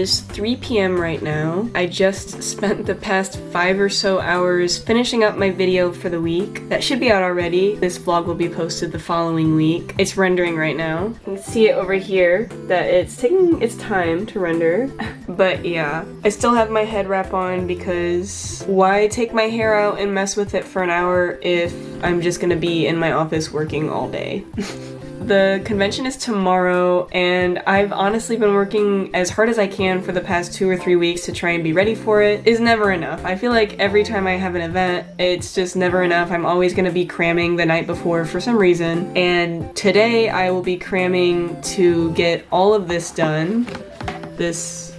is 3 p.m. right now. I just spent the past 5 or so hours finishing up my video for the week. That should be out already. This vlog will be posted the following week. It's rendering right now. You can see it over here that it's taking its time to render. But yeah, I still have my head wrap on because why take my hair out and mess with it for an hour if I'm just gonna be in my office working all day? The convention is tomorrow, and I've honestly been working as hard as I can for the past 2 or 3 weeks to try and be ready for it. It's never enough. I feel like every time I have an event, it's just never enough. I'm always gonna be cramming the night before for some reason, and today I will be cramming to get all of this done. This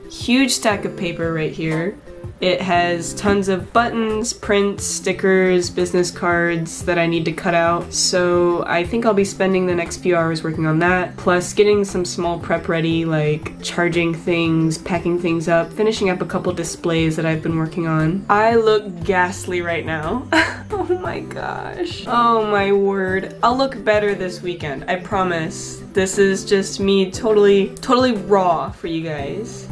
huge stack of paper right here. It has tons of buttons, prints, stickers, business cards that I need to cut out, so I think I'll be spending the next few hours working on that, plus getting some small prep ready, like charging things, packing things up, finishing up a couple displays that I've been working on. I look ghastly right now. Oh my gosh. Oh my word. I'll look better this weekend, I promise. This is just me totally raw for you guys.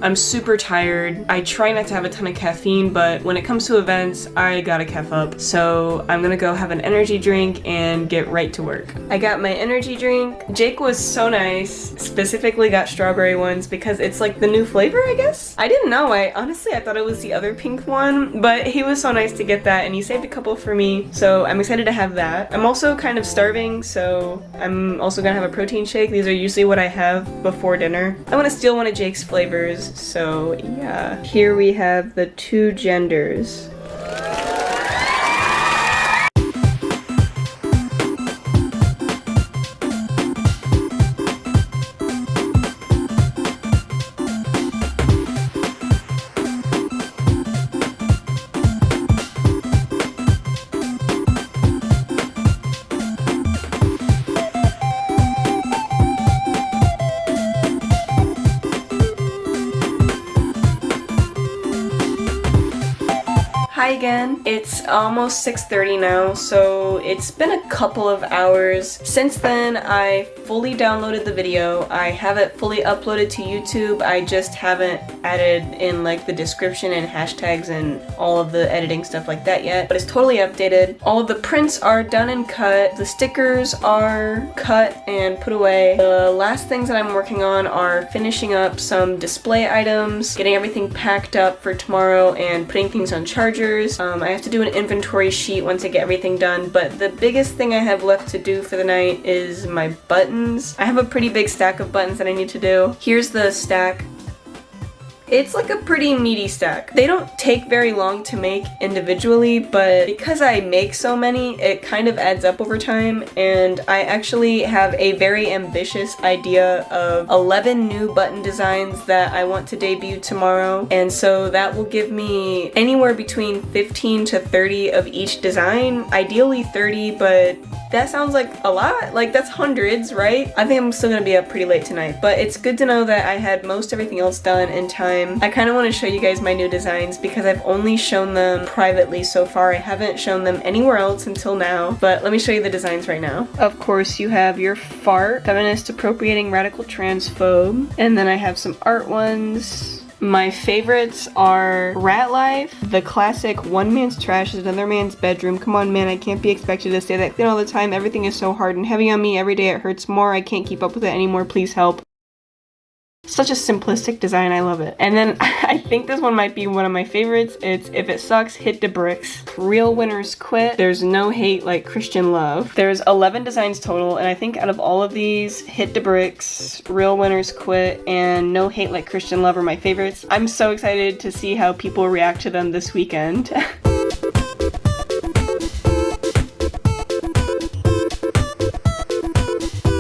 I'm super tired. I try not to have a ton of caffeine, but when it comes to events, I gotta caff up. So I'm gonna go have an energy drink and get right to work. I got my energy drink. Jake was so nice, specifically got strawberry ones because it's like the new flavor, I guess? I didn't know. I thought it was the other pink one, but he was so nice to get that and he saved a couple for me. So I'm excited to have that. I'm also kind of starving, so I'm also gonna have a protein shake. These are usually what I have before dinner. I wanna steal one of Jake's flavors. So yeah, here we have the 2 genders. Hi again. It's almost 6:30 now, so it's been a couple of hours. Since then, I fully downloaded the video. I have it fully uploaded to YouTube. I just haven't added in like the description and hashtags and all of the editing stuff like that yet, but it's totally updated. All of the prints are done and cut. The stickers are cut and put away. The last things that I'm working on are finishing up some display items, getting everything packed up for tomorrow, and putting things on chargers. I have to do an inventory sheet once I get everything done, but the biggest thing I have left to do for the night is my buttons. I have a pretty big stack of buttons that I need to do. Here's the stack. It's like a pretty meaty stack. They don't take very long to make individually, but because I make so many, it kind of adds up over time, and I actually have a very ambitious idea of 11 new button designs that I want to debut tomorrow, and so that will give me anywhere between 15 to 30 of each design, ideally 30, but that sounds like a lot. Like, that's hundreds, right? I think I'm still gonna be up pretty late tonight, but it's good to know that I had most everything else done in time. I kind of want to show you guys my new designs because I've only shown them privately so far. I haven't shown them anywhere else until now, but let me show you the designs right now. Of course, you have your fart, feminist, appropriating, radical, transphobe, and then I have some art ones. My favorites are Rat Life, the classic one man's trash is another man's bedroom. Come on, man, I can't be expected to stay that clean all the time. Everything is so hard and heavy on me. Every day it hurts more. I can't keep up with it anymore. Please help. Such a simplistic design, I love it. And then I think this one might be one of my favorites. It's If It Sucks, Hit the Bricks. Real winners quit. There's no hate like Christian love. There's 11 designs total, and I think out of all of these, Hit the Bricks, Real Winners Quit, and No Hate Like Christian Love are my favorites. I'm so excited to see how people react to them this weekend.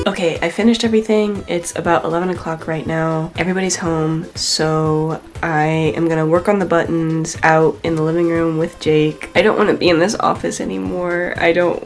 Okay, I finished everything. It's about 11 o'clock right now. Everybody's home, so I am gonna work on the buttons out in the living room with Jake. I don't want to be in this office anymore. I don't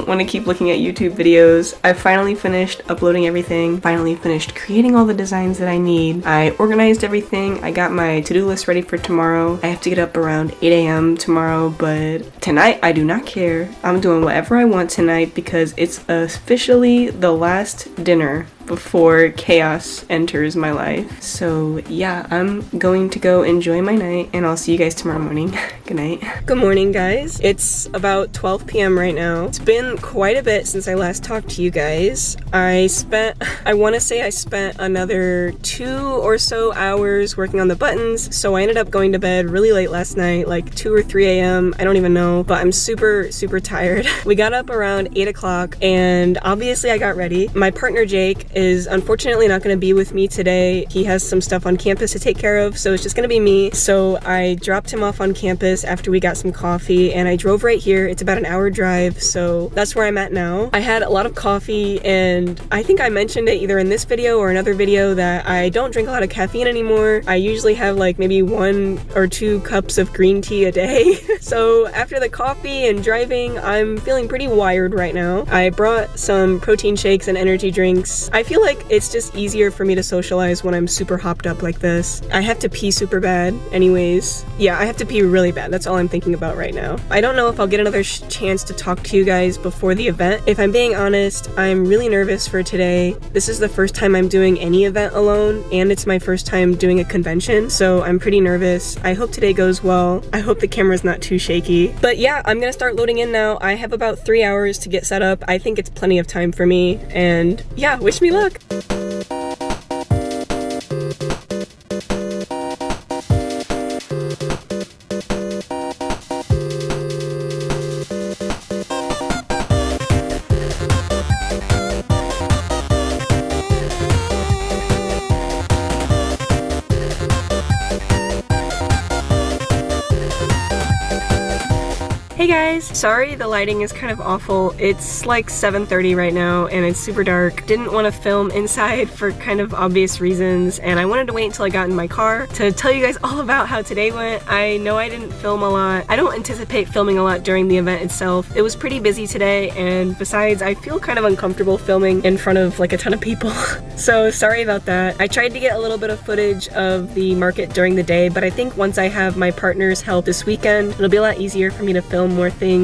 want to keep looking at YouTube videos. I finally finished uploading everything, finally finished creating all the designs that I need. I organized everything. I got my to-do list ready for tomorrow. I have to get up around 8 a.m. tomorrow, but tonight I do not care. I'm doing whatever I want tonight because it's officially the last dinner before chaos enters my life. So yeah, I'm going to go enjoy my night, and I'll see you guys tomorrow morning. Good night. Good morning, guys. It's about 12 p.m. right now. It's been quite a bit since I last talked to you guys. I want to say I spent another 2 or so hours working on the buttons, so I ended up going to bed really late last night, like 2 or 3 a.m. I don't even know, but I'm super tired. We got up around 8 o'clock, and obviously I got ready. My partner Jake is unfortunately not going to be with me today. He has some stuff on campus to take care of, so it's just going to be me. So I dropped him off on campus after we got some coffee, and I drove right here. It's about an hour drive, so that's where I'm at now. I had a lot of coffee, and I think I mentioned it either in this video or another video that I don't drink a lot of caffeine anymore. I usually have like maybe 1 or 2 cups of green tea a day. So after the coffee and driving, I'm feeling pretty wired right now. I brought some protein shakes and energy drinks. I feel like it's just easier for me to socialize when I'm super hopped up like this. I have to pee super bad anyways. Yeah, I have to pee really bad. That's all I'm thinking about right now. I don't know if I'll get another chance to talk to you guys before the event. If I'm being honest, I'm really nervous for today. This is the first time I'm doing any event alone, and it's my first time doing a convention, so I'm pretty nervous. I hope today goes well. I hope the camera's not too shaky. But yeah, I'm gonna start loading in now. I have about 3 hours to get set up. I think it's plenty of time for me, and yeah, wish me luck. Hey guys! Sorry the lighting is kind of awful. It's like 7:30 right now and it's super dark. Didn't want to film inside for kind of obvious reasons, and I wanted to wait until I got in my car to tell you guys all about how today went. I know I didn't film a lot. I don't anticipate filming a lot during the event itself. It was pretty busy today, and besides, I feel kind of uncomfortable filming in front of like a ton of people. So sorry about that. I tried to get a little bit of footage of the market during the day, but I think once I have my partner's help this weekend, it'll be a lot easier for me to film more things.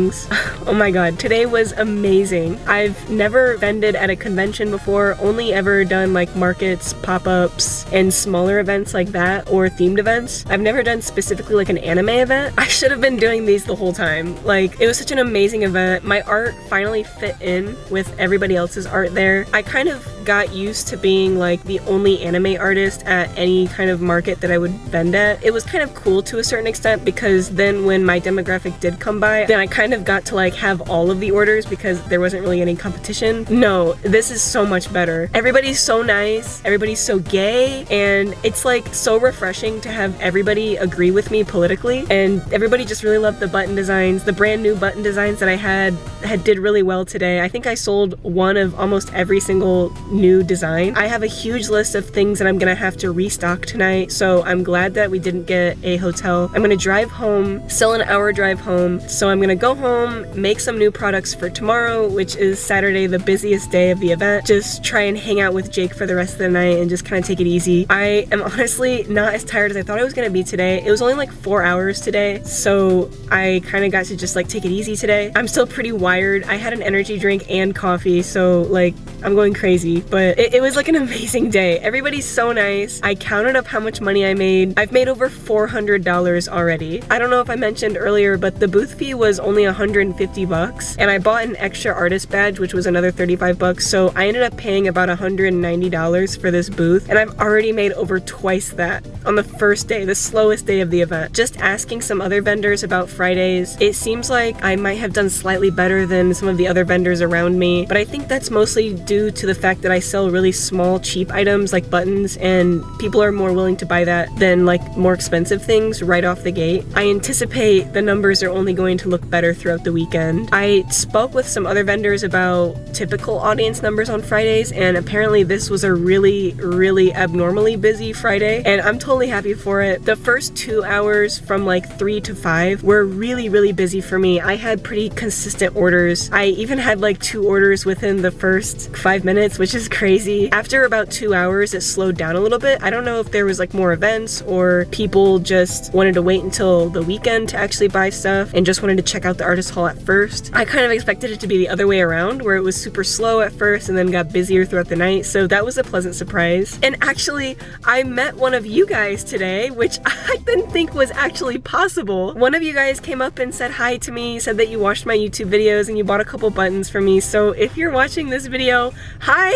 Oh my god, today was amazing. I've never vended at a convention before, only ever done like markets, pop-ups, and smaller events like that, or themed events. I've never done specifically like an anime event. I should have been doing these the whole time. Like, it was such an amazing event. My art finally fit in with everybody else's art there. I kind of got used to being like the only anime artist at any kind of market that I would vend at. It was kind of cool to a certain extent, because then when my demographic did come by, then I kind of got to like have all of the orders because there wasn't really any competition. No, this is so much better. Everybody's so nice, everybody's so gay, and it's like so refreshing to have everybody agree with me politically, and everybody just really loved the button designs. The brand new button designs that I had did really well today. I think I sold one of almost every single new design. I have a huge list of things that I'm gonna have to restock tonight, so I'm glad that we didn't get a hotel. I'm gonna drive home, still an hour drive home, so I'm gonna go home, make some new products for tomorrow, which is Saturday, the busiest day of the event. Just try and hang out with Jake for the rest of the night and just kind of take it easy. I am honestly not as tired as I thought I was gonna be today. It was only like 4 hours today, so I kind of got to just like take it easy today. I'm still pretty wired. I had an energy drink and coffee, so like I'm going crazy, but it was like an amazing day. Everybody's so nice. I counted up how much money I made. I've made over $400 already. I don't know if I mentioned earlier, but the booth fee was only 150 bucks, and I bought an extra artist badge, which was another 35 bucks, so I ended up paying about $190 for this booth, and I've already made over twice that on the first day, the slowest day of the event. Just asking some other vendors about Fridays, it seems like I might have done slightly better than some of the other vendors around me, but I think that's mostly due to the fact that I sell really small, cheap items like buttons, and people are more willing to buy that than like more expensive things right off the gate. I anticipate the numbers are only going to look better throughout the weekend. I spoke with some other vendors about typical audience numbers on Fridays, and apparently this was a really abnormally busy Friday, and I'm totally happy for it. The first 2 hours from like 3 to 5 were really busy for me. I had pretty consistent orders. I even had like 2 orders within the first 5 minutes, which is was crazy. After about 2 hours, it slowed down a little bit. I don't know if there was like more events or people just wanted to wait until the weekend to actually buy stuff and just wanted to check out the artist hall at first. I kind of expected it to be the other way around, where it was super slow at first and then got busier throughout the night. So that was a pleasant surprise. And actually, I met one of you guys today, which I didn't think was actually possible. One of you guys came up and said hi to me, said that you watched my YouTube videos and you bought a couple buttons for me. So if you're watching this video, hi.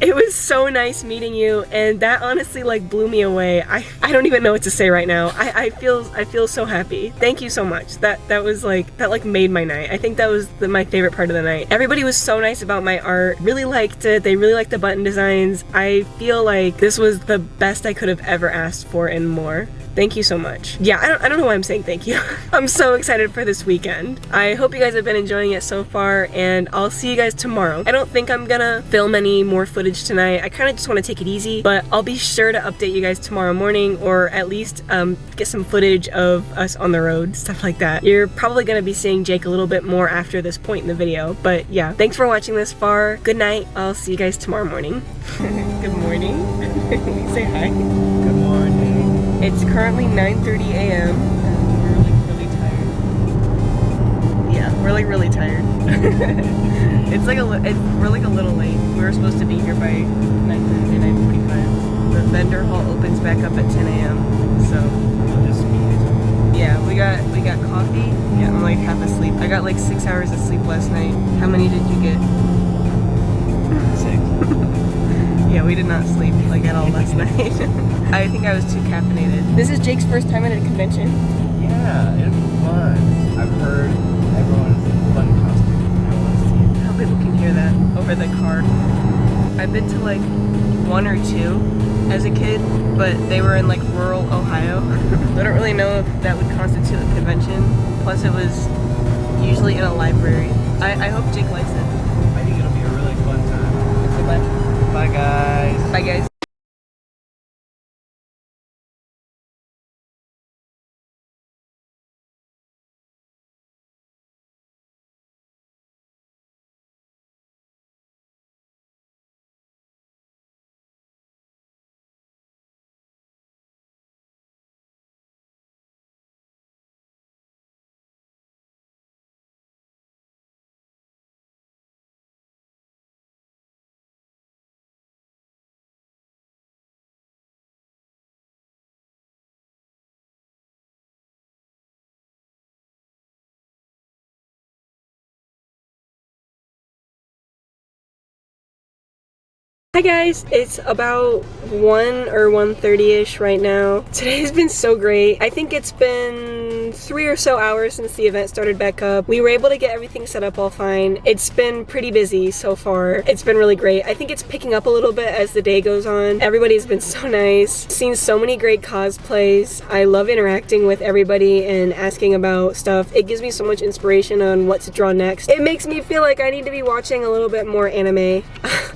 It was so nice meeting you, and that honestly like blew me away. I don't even know what to say right now. I feel so happy. Thank you so much. That was like, that like made my night. I think that was my favorite part of the night. Everybody was so nice about my art. Really liked it. They really liked the button designs. I feel like this was the best I could have ever asked for and more. Thank you so much. Yeah, I don't know why I'm saying thank you. I'm so excited for this weekend. I hope you guys have been enjoying it so far, and I'll see you guys tomorrow. I don't think I'm gonna film any more footage tonight. I kind of just want to take it easy, but I'll be sure to update you guys tomorrow morning, or at least get some footage of us on the road, stuff like that. You're probably gonna be seeing Jake a little bit more after this point in the video, but yeah, thanks for watching this far. Good night. I'll see you guys tomorrow morning. Good morning. Say hi. Good morning. It's currently 9:30 a.m. We're like really tired. Yeah, we're like really tired. We're like a little late. We were supposed to be here by 9:30, 9:45. The vendor hall opens back up at 10 a.m. So yeah, we got coffee. Yeah, I'm like half asleep. I got like 6 hours of sleep last night. How many did you get? 6. Yeah, we did not sleep like at all last night. I think I was too caffeinated. This is Jake's first time at a convention. Yeah, it was fun. I've heard everyone's fun costume. I want to see it. I hope people can hear that over the car. I've been to like 1 or 2 as a kid, but they were in like rural Ohio. I don't really know if that would constitute a convention. Plus it was usually in a library. I hope Jake likes it. I think it'll be a really fun time. Bye. Bye guys. Bye guys. Hi guys, it's about 1 or 1:30ish right now. Today's been so great. I think it's been 3 or so hours since the event started back up. We were able to get everything set up all fine. It's been pretty busy so far. It's been really great. I think it's picking up a little bit as the day goes on. Everybody's been so nice. Seen so many great cosplays. I love interacting with everybody and asking about stuff. It gives me so much inspiration on what to draw next. It makes me feel like I need to be watching a little bit more anime.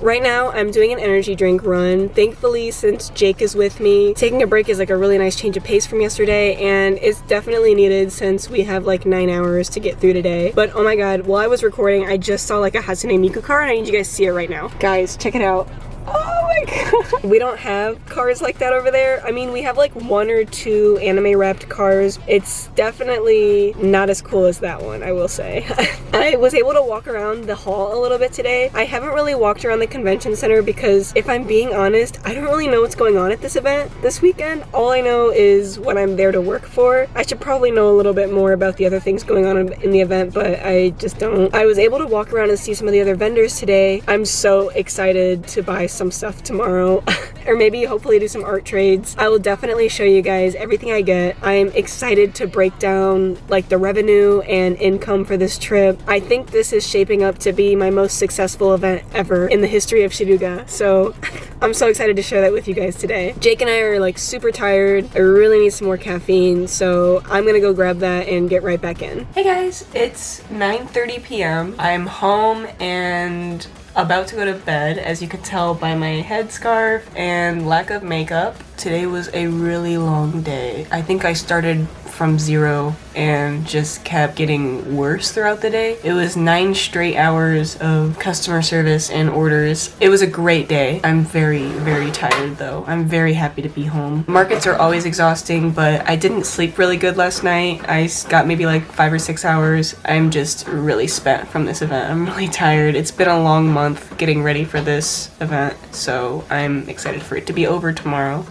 Right now, I'm doing an energy drink run. Thankfully, since Jake is with me, taking a break is like a really nice change of pace from yesterday, and it's definitely needed since we have like 9 hours to get through today. But oh my god, while I was recording, I just saw like a Hatsune Miku car, and I need you guys to see it right now. Guys, check it out. Oh my god. We don't have cars like that over there. I mean, we have like 1 or 2 anime wrapped cars. It's definitely not as cool as that one, I will say. I was able to walk around the hall a little bit today. I haven't really walked around the convention center because if I'm being honest, I don't really know what's going on at this event this weekend. All I know is what I'm there to work for. I should probably know a little bit more about the other things going on in the event, but I just don't. I was able to walk around and see some of the other vendors today. I'm so excited to buy some stuff tomorrow or maybe hopefully do some art trades. I will definitely show you guys everything I get. I'm excited to break down like the revenue and income for this trip. I think this is shaping up to be my most successful event ever in the history of Shiruga, so I'm so excited to share that with you guys today. Jake and I are like super tired. I really need some more caffeine, so I'm gonna go grab that and get right back in. Hey guys, it's 9:30 p.m. I'm home and about to go to bed. As you could tell by my headscarf and lack of makeup, today was a really long day. I think I started from zero and just kept getting worse throughout the day. It was 9 straight hours of customer service and orders. It was a great day. I'm very, very tired though. I'm very happy to be home. Markets are always exhausting, but I didn't sleep really good last night. I got maybe like 5 or 6 hours. I'm just really spent from this event. I'm really tired. It's been a long month getting ready for this event, so I'm excited for it to be over tomorrow.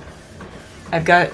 I've got...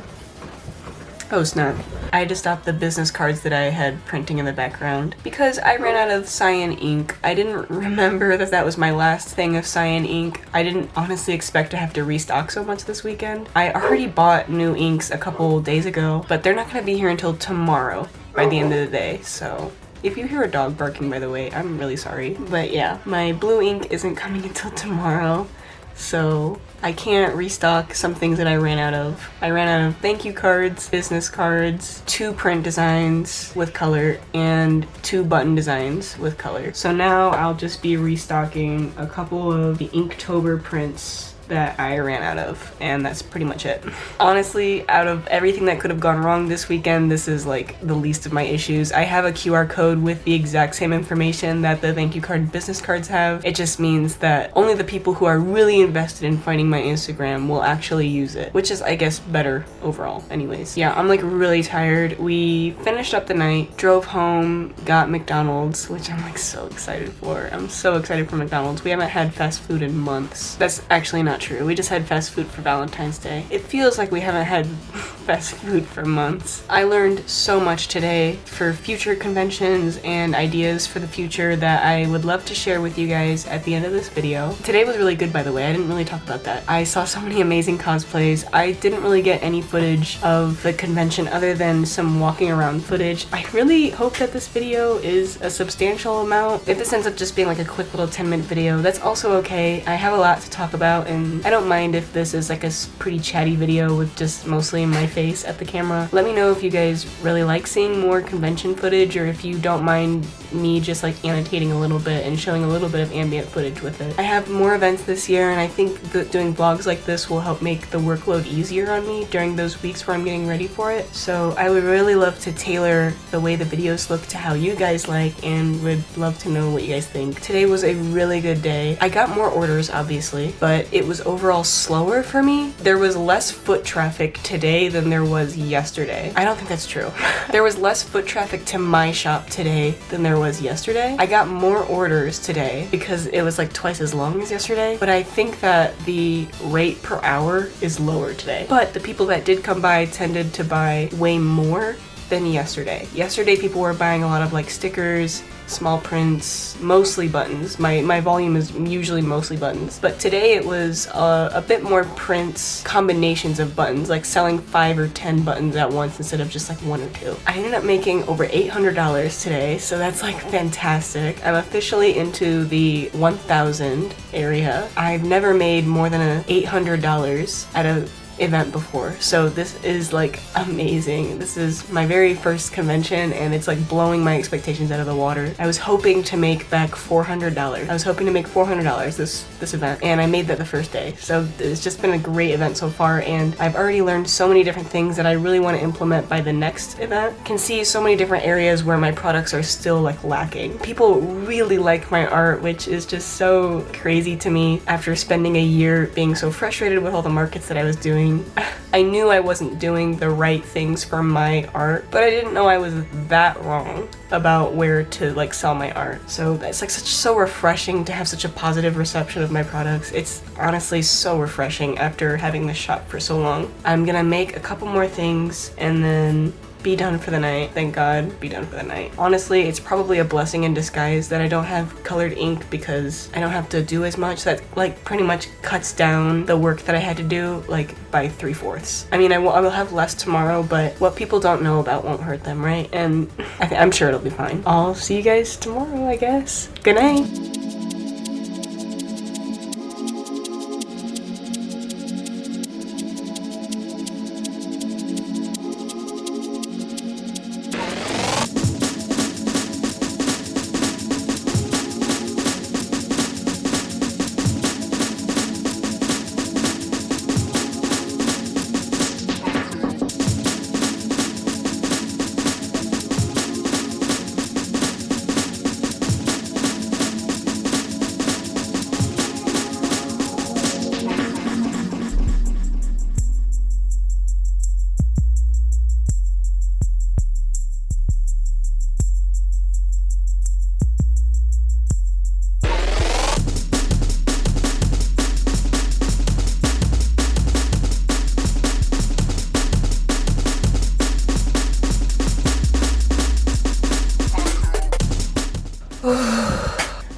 Oh snap. I had to stop the business cards that I had printing in the background because I ran out of cyan ink. I didn't remember that that was my last thing of cyan ink. I didn't honestly expect to have to restock so much this weekend. I already bought new inks a couple days ago, but they're not going to be here until tomorrow by the end of the day, so... If you hear a dog barking, by the way, I'm really sorry. But yeah, my blue ink isn't coming until tomorrow, so I can't restock some things that I ran out of. I ran out of thank you cards, business cards, 2 print designs with color, and 2 button designs with color. So now I'll just be restocking a couple of the Inktober prints that I ran out of, and that's pretty much it. Honestly, out of everything that could have gone wrong this weekend, this is like the least of my issues. I have a QR code with the exact same information that the thank you card and business cards have. It just means that only the people who are really invested in finding my Instagram will actually use it, which is, I guess, better overall. Anyways, yeah, I'm like really tired. We finished up the night, drove home, got McDonald's, which I'm like so excited for. I'm so excited for McDonald's. We haven't had fast food in months. That's actually not true. We just had fast food for Valentine's Day. It feels like we haven't had fast food for months. I learned so much today for future conventions and ideas for the future that I would love to share with you guys at the end of this video. Today was really good, by the way. I didn't really talk about that. I saw so many amazing cosplays. I didn't really get any footage of the convention other than some walking around footage. I really hope that this video is a substantial amount. If this ends up just being like a quick little 10-minute video, that's also okay. I have a lot to talk about, and I don't mind if this is like a pretty chatty video with just mostly my face at the camera. Let me know if you guys really like seeing more convention footage, or if you don't mind me just like annotating a little bit and showing a little bit of ambient footage with it. I have more events this year, and I think that doing vlogs like this will help make the workload easier on me during those weeks where I'm getting ready for it. So I would really love to tailor the way the videos look to how you guys like, and would love to know what you guys think. Today was a really good day. I got more orders, obviously, but it was overall slower for me. There was less foot traffic today than there was yesterday. I don't think that's true. There was less foot traffic to my shop today than there was yesterday. I got more orders today because it was like twice as long as yesterday, but I think that the rate per hour is lower today. But the people that did come by tended to buy way more than yesterday. Yesterday people were buying a lot of like stickers, small prints, mostly buttons. My volume is usually mostly buttons, but today it was a bit more prints, combinations of buttons, like selling 5 or 10 buttons at once instead of just like 1 or 2. I ended up making over $800 today, so that's like fantastic. I'm officially into the 1,000 area. I've never made more than $800 at a event before, so this is like amazing. This is my very first convention, and it's like blowing my expectations out of the water. I was hoping to make back $400. I was hoping to make $400 this event, and I made that the first day. So it's just been a great event so far, and I've already learned so many different things that I really want to implement by the next event. Can see so many different areas where my products are still like lacking. People really like my art, which is just so crazy to me after spending a year being so frustrated with all the markets that I was doing. I knew I wasn't doing the right things for my art, but I didn't know I was that wrong about where to like sell my art. So it's like so refreshing to have such a positive reception of my products. It's honestly so refreshing after having this shop for so long. I'm gonna make a couple more things and then be done for the night. Thank God, be done for the night. Honestly, it's probably a blessing in disguise that I don't have colored ink, because I don't have to do as much. That like pretty much cuts down the work that I had to do like by 3/4. I mean, I will have less tomorrow, but what people don't know about won't hurt them, right? And I'm sure it'll be fine. I'll see you guys tomorrow, I guess. Good night.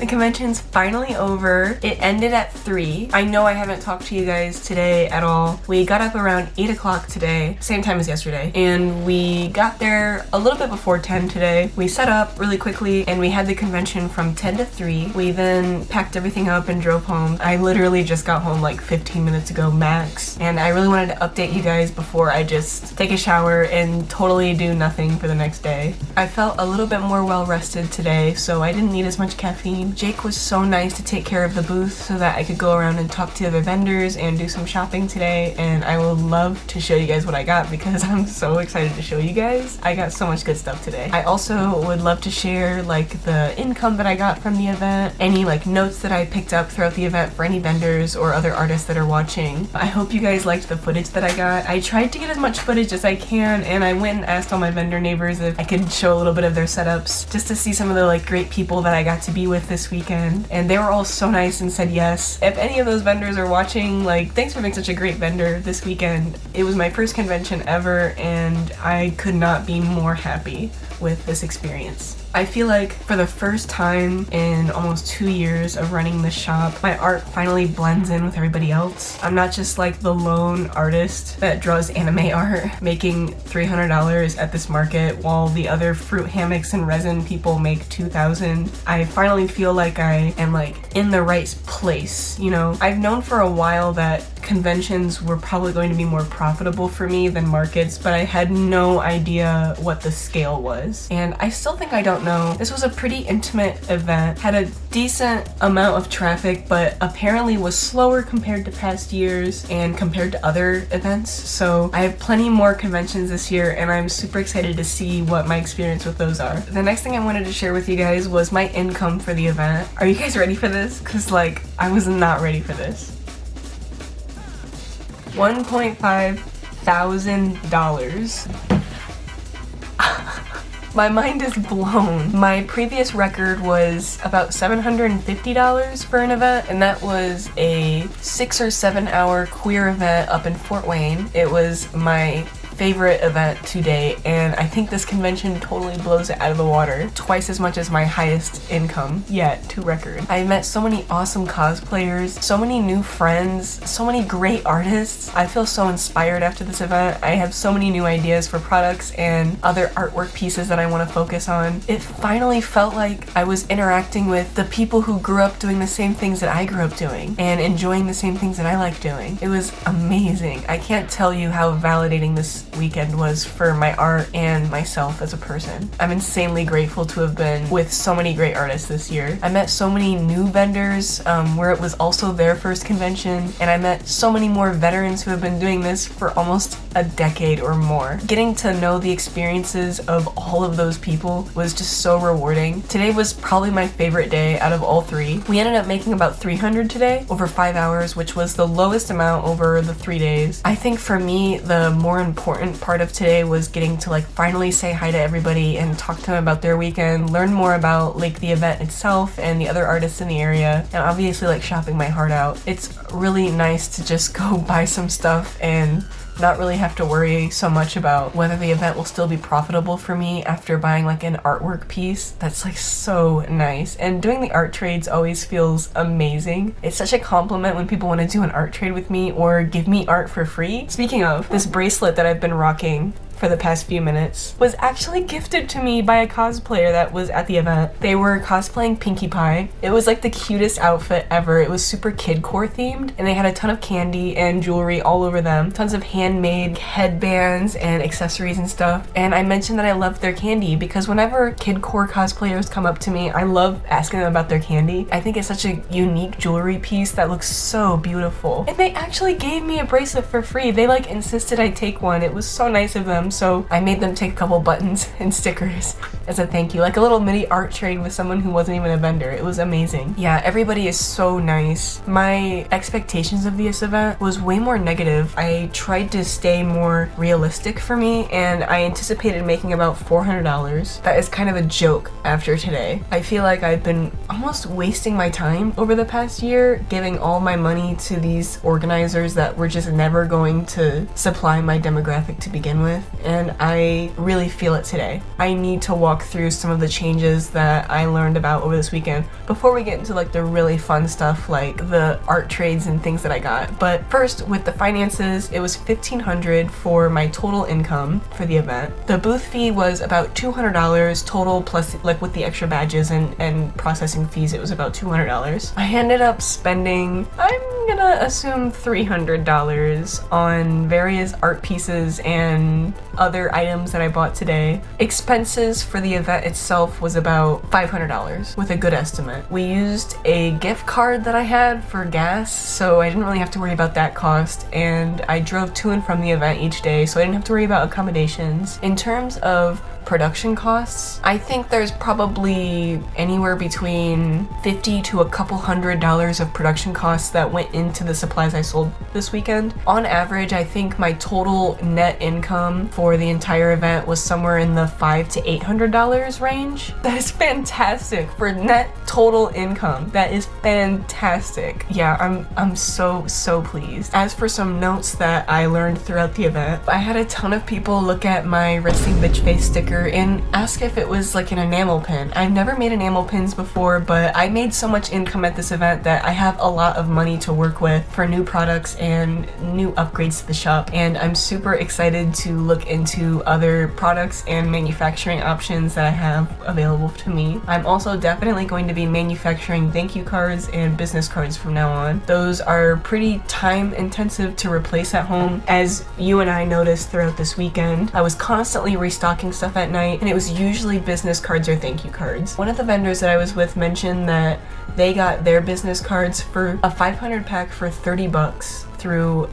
convention's finally over. It ended at 3. I know I haven't talked to you guys today at all. We got up around 8 o'clock today, same time as yesterday, and we got there a little bit before 10 today. We set up really quickly and we had the convention from 10 to 3. We then packed everything up and drove home. I literally just got home like 15 minutes ago max, and I really wanted to update you guys before I just take a shower and totally do nothing for the next day. I felt a little bit more well rested today, so I didn't need as much caffeine. Jake was so nice to take care of the booth so that I could go around and talk to other vendors and do some shopping today, and I would love to show you guys what I got because I'm so excited to show you guys. I got so much good stuff today. I also would love to share like the income that I got from the event, any like notes that I picked up throughout the event for any vendors or other artists that are watching. I hope you guys liked the footage that I got. I tried to get as much footage as I can, and I went and asked all my vendor neighbors if I could show a little bit of their setups just to see some of the like great people that I got to be with this weekend, and they were all so nice and said yes. If any of those vendors are watching, like, thanks for being such a great vendor this weekend. It was my first convention ever and I could not be more happy with this experience. I feel like for the first time in almost 2 years of running the shop, my art finally blends in with everybody else. I'm not just like the lone artist that draws anime art making $300 at this market while the other fruit hammocks and resin people make $2,000. I finally feel like I am like in the right place, you know? I've known for a while that conventions were probably going to be more profitable for me than markets, but I had no idea what the scale was. And I still think I don't know. This was a pretty intimate event, had a decent amount of traffic, but apparently was slower compared to past years and compared to other events. So I have plenty more conventions this year and I'm super excited to see what my experience with those are. The next thing I wanted to share with you guys was my income for the event. Are you guys ready for this? Cause like, I was not ready for this. $1.5 thousand. My mind is blown. My previous record was about $750 for an event, and that was a 6 or 7 hour queer event up in Fort Wayne. It was my favorite event to date, and I think this convention totally blows it out of the water. Twice as much as my highest income yet to record. I met so many awesome cosplayers, so many new friends, so many great artists. I feel so inspired after this event. I have so many new ideas for products and other artwork pieces that I want to focus on. It finally felt like I was interacting with the people who grew up doing the same things that I grew up doing and enjoying the same things that I like doing. It was amazing. I can't tell you how validating this weekend was for my art and myself as a person. I'm insanely grateful to have been with so many great artists this year. I met so many new vendors where it was also their first convention, and I met so many more veterans who have been doing this for almost a decade or more. Getting to know the experiences of all of those people was just so rewarding. Today was probably my favorite day out of all 3. We ended up making about 300 today over 5 hours, which was the lowest amount over the 3 days. I think for me, the more important part of today was getting to like finally say hi to everybody and talk to them about their weekend, learn more about like the event itself and the other artists in the area, and obviously like shopping my heart out. It's really nice to just go buy some stuff and not really have to worry so much about whether the event will still be profitable for me after buying like an artwork piece. That's like so nice. And doing the art trades always feels amazing. It's such a compliment when people want to do an art trade with me or give me art for free. Speaking of, this bracelet that I've been rocking for the past few minutes was actually gifted to me by a cosplayer that was at the event. They were cosplaying Pinkie Pie. It was like the cutest outfit ever. It was super kidcore themed, and they had a ton of candy and jewelry all over them. Tons of handmade headbands and accessories and stuff. And I mentioned that I loved their candy because whenever kidcore cosplayers come up to me, I love asking them about their candy. I think it's such a unique jewelry piece that looks so beautiful. And they actually gave me a bracelet for free. They like insisted I take one. It was so nice of them. So I made them take a couple buttons and stickers as a thank you, like a little mini art trade with someone who wasn't even a vendor. It was amazing. Yeah, everybody is so nice. My expectations of this event was way more negative. I tried to stay more realistic for me, and I anticipated making about $400. That is kind of a joke after today. I feel like I've been almost wasting my time over the past year, giving all my money to these organizers that were just never going to supply my demographic to begin with. and I really feel it today. I need to walk through some of the changes that I learned about over this weekend before we get into like the really fun stuff like the art trades and things that I got. But first, with the finances, it was $1,500 for my total income for the event. The booth fee was about $200 total, plus like with the extra badges and processing fees, it was about $200. I ended up spending, I'm gonna assume $300 on various art pieces and other items that I bought today. Expenses for the event itself was about $500 with a good estimate. We used a gift card that I had for gas, so I didn't really have to worry about that cost, and I drove to and from the event each day, so I didn't have to worry about accommodations. In terms of production costs, I think there's probably anywhere between $50 to a couple $100 of production costs that went into the supplies I sold this weekend. On average, I think my total net income for the entire event was somewhere in the $500 to $800 range. That is fantastic for net total income. That is fantastic. Yeah, I'm so pleased. As for some notes that I learned throughout the event, I had a ton of people look at my resting bitch face sticker and ask if it was like an enamel pin. I've never made enamel pins before, but I made so much income at this event that I have a lot of money to work with for new products and new upgrades to the shop, and I'm super excited to look into other products and manufacturing options that I have available to me. I'm also definitely going to be manufacturing thank you cards and business cards from now on. Those are pretty time intensive to replace at home. As you and I noticed throughout this weekend, I was constantly restocking stuff at night, and it was usually business cards or thank you cards. One of the vendors that I was with mentioned that they got their business cards for a 500 pack for $30 through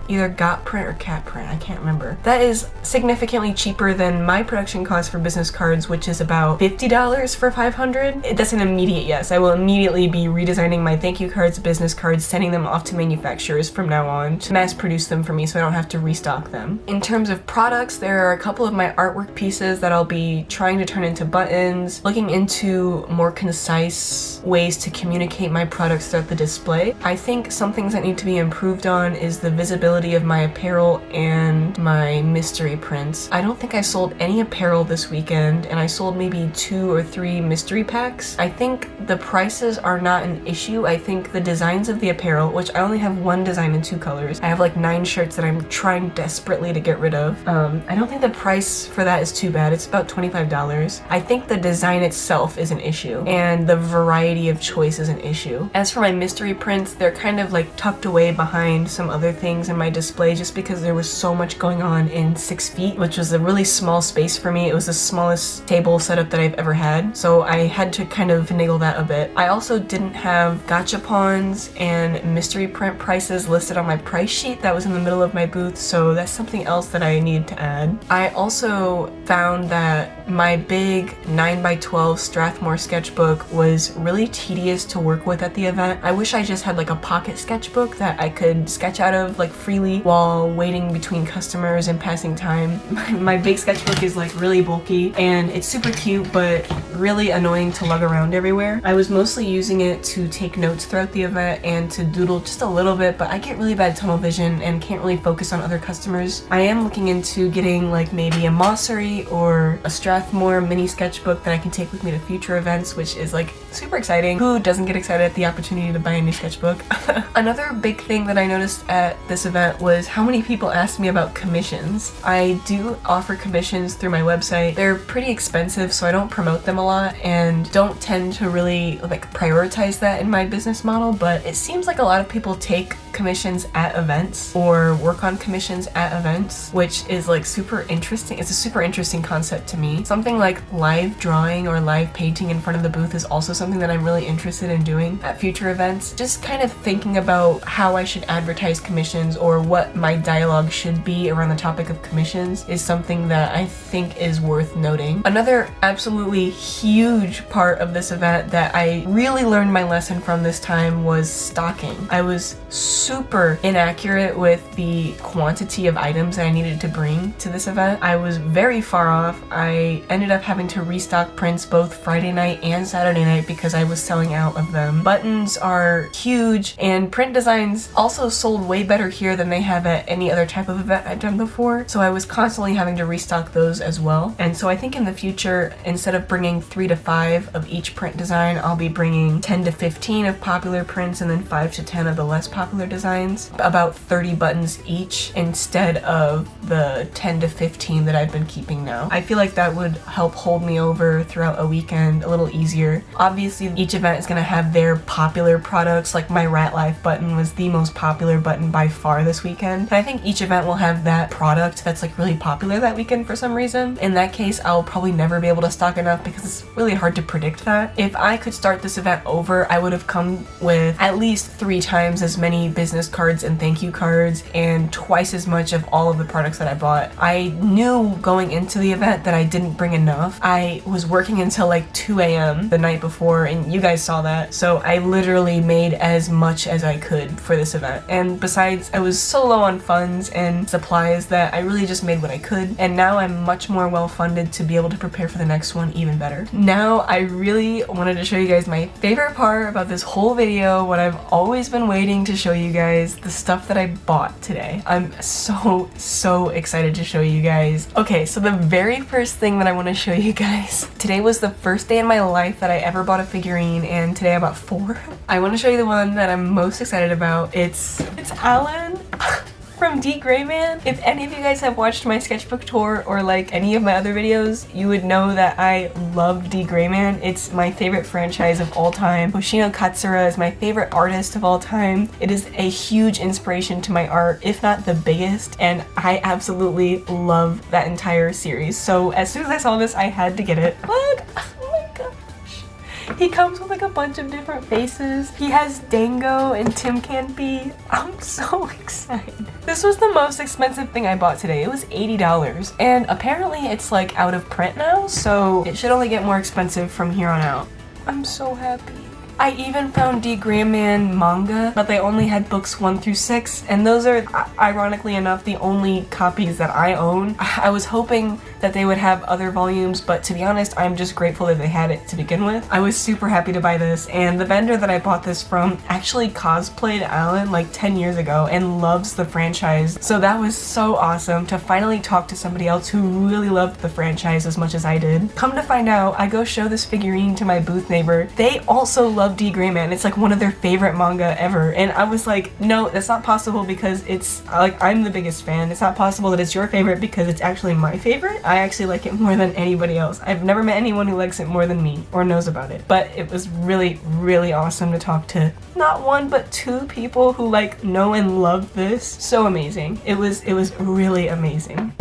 either Got Print or Cat Print, I can't remember. That is significantly cheaper than my production cost for business cards, which is about $50 for 500. That's an immediate yes. I will immediately be redesigning my thank you cards, business cards, sending them off to manufacturers from now on to mass produce them for me so I don't have to restock them. In terms of products, there are a couple of my artwork pieces that I'll be trying to turn into buttons, looking into more concise ways to communicate my products throughout the display. I think some things that need to be improved on is the visibility of my apparel and my mystery prints. I don't think I sold any apparel this weekend, and I sold maybe 2 or 3 mystery packs. I think the prices are not an issue. I think the designs of the apparel, which I only have 1 design in 2 colors. I have like 9 shirts that I'm trying desperately to get rid of. I don't think the price for that is too bad. It's about $25. I think the design itself is an issue, and the variety of choice is an issue. As for my mystery prints, they're kind of like tucked away behind some other things in my display just because there was so much going on in 6 feet, which was a really small space for me. It was the smallest table setup that I've ever had, so I had to kind of finagle that a bit. I also didn't have gachapons and mystery print prices listed on my price sheet that was in the middle of my booth, so that's something else that I needed to add. I also found that my big 9x12 Strathmore sketchbook was really tedious to work with at the event. I wish I just had like a pocket sketchbook that I could sketch out of like freely while waiting between customers and passing time. My big sketchbook is like really bulky and it's super cute but really annoying to lug around everywhere. I was mostly using it to take notes throughout the event and to doodle just a little bit, but I get really bad tunnel vision and can't really focus on other customers. I am looking into getting like maybe a Mossery or a Strathmore mini sketchbook that I can take with me to future events, which is like super exciting. Who doesn't get excited at the opportunity to buy a new sketchbook? Another big thing that I noticed at this event was how many people asked me about commissions. I do offer commissions through my website. They're pretty expensive, so I don't promote them a lot and don't tend to really like prioritize that in my business model, but it seems like a lot of people take commissions at events or work on commissions at events, which is like super interesting. It's a super interesting concept to me. Something like live drawing or live painting in front of the booth is also something that I'm really interested in doing at future events. Just kind of thinking about how I should advertise commissions or what my dialogue should be around the topic of commissions is something that I think is worth noting. Another absolutely huge part of this event that I really learned my lesson from this time was stocking. I was super inaccurate with the quantity of items that I needed to bring to this event. I was very far off. I ended up having to restock prints both Friday night and Saturday night because I was selling out of them. Buttons are huge, and print designs also sold way better here than they have at any other type of event I've done before, so I was constantly having to restock those as well. And so I think in the future, instead of bringing 3 to 5 of each print design, I'll be bringing 10 to 15 of popular prints and then 5 to 10 of the less popular designs, about 30 buttons each instead of the 10 to 15 that I've been keeping now. I feel like that would help hold me over throughout a weekend a little easier. Obviously, each event is going to have their popular products, like my Rat Life button was the most popular button by far this weekend. And I think each event will have that product that's like really popular that weekend for some reason. In that case, I'll probably never be able to stock enough because it's really hard to predict that. If I could start this event over, I would have come with at least 3 times as many business cards and thank you cards and twice as much of all of the products that I bought. I knew going into the event that I didn't bring enough. I was working until like 2 a.m. the night before, and you guys saw that. So I literally made as much as I could for this event. And besides, I was so low on funds and supplies that I really just made what I could. And now I'm much more well funded to be able to prepare for the next one even better. Now I really wanted to show you guys my favorite part about this whole video, what I've always been waiting to show you guys, the stuff that I bought today. I'm so excited to show you guys. Okay, so the very first thing that I want to show you guys, today was the first day in my life that I ever bought a figurine, and today I bought 4. I want to show you the one that I'm most excited about. It's Alan from D. Gray Man. If any of you guys have watched my sketchbook tour or like any of my other videos, you would know that I love D. Gray Man. It's my favorite franchise of all time. Hoshino Katsura is my favorite artist of all time. It is a huge inspiration to my art, if not the biggest, and I absolutely love that entire series. So as soon as I saw this, I had to get it. Look! He comes with like a bunch of different faces. He has Dango and Tim Canby. I'm so excited. This was the most expensive thing I bought today. It was $80, and apparently it's like out of print now, so it should only get more expensive from here on out. I'm so happy. I even found D. Gray Man manga, but they only had books 1 through 6, and those are, ironically enough, the only copies that I own. I was hoping that they would have other volumes, but to be honest, I'm just grateful that they had it to begin with. I was super happy to buy this, and the vendor that I bought this from actually cosplayed Alan like 10 years ago and loves the franchise, so that was so awesome to finally talk to somebody else who really loved the franchise as much as I did. Come to find out, I go show this figurine to my booth neighbor. They also love D. Gray Man. It's like one of their favorite manga ever, and I was like, no, that's not possible because it's like I'm the biggest fan. It's not possible that it's your favorite because it's actually my favorite. I actually like it more than anybody else. I've never met anyone who likes it more than me or knows about it, but it was really awesome to talk to not 1 but 2 people who like know and love this. So amazing. It was really amazing.